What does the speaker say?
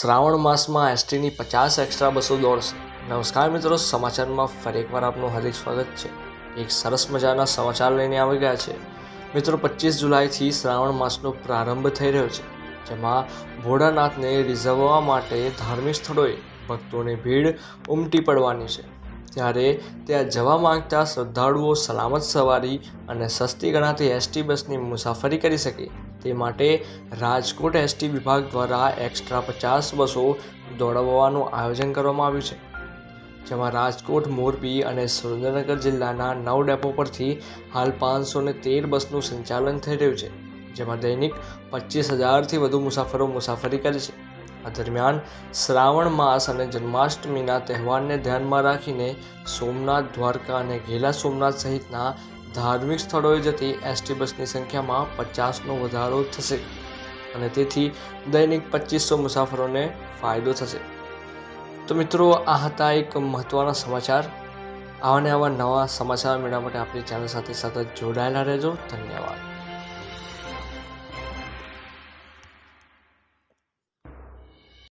શ્રાવણ માસમાં એસટીની 50 એક્સ્ટ્રા બસો દોડશે। નમસ્કાર મિત્રો, સમાચારમાં ફરી એકવાર આપનું હાર્દિક સ્વાગત છે। એક સરસ મજાના સમાચાર લઈને આવી ગયા છે। મિત્રો, 25 જુલાઈથી શ્રાવણ માસનો પ્રારંભ થઈ રહ્યો છે, જેમાં ભોળાનાથને રીઝવવા માટે ધાર્મિક સ્થળોએ ભક્તોની ભીડ ઉમટી પડવાની છે। ત્યારે ત્યાં જવા માંગતા શ્રદ્ધાળુઓ સલામત સવારી અને સસ્તી ગણાતી એસટી બસની મુસાફરી કરી શકે તે માટે રાજકોટ એસટી વિભાગ દ્વારા એક્સ્ટ્રા 50 બસો દોડાવવાનું આયોજન કરવામાં આવ્યું છે, જેમાં રાજકોટ, મોરબી અને સુરેન્દ્રનગર જિલ્લાના 9 ડેપો પરથી હાલ 513 બસનું સંચાલન થઈ રહ્યું છે, જેમાં દૈનિક 25,000થી વધુ મુસાફરો મુસાફરી કરે છે। આ દરમિયાન શ્રાવણ માસ અને જન્માષ્ટમીના તહેવારને ધ્યાનમાં રાખીને સોમનાથ, દ્વારકા અને ઘેલા સોમનાથ સહિતના ધાર્મિક સ્થળોએ જતી એસટી બસની સંખ્યામાં 50નો વધારો થશે અને તેથી દૈનિક 2500 મુસાફરોને ફાયદો થશે। તો મિત્રો, આ હતા એક મહત્ત્વના સમાચાર। આવા નવા સમાચાર મેળવવા માટે આપણી ચેનલ સાથે સતત જોડાયેલા રહેજો। ધન્યવાદ।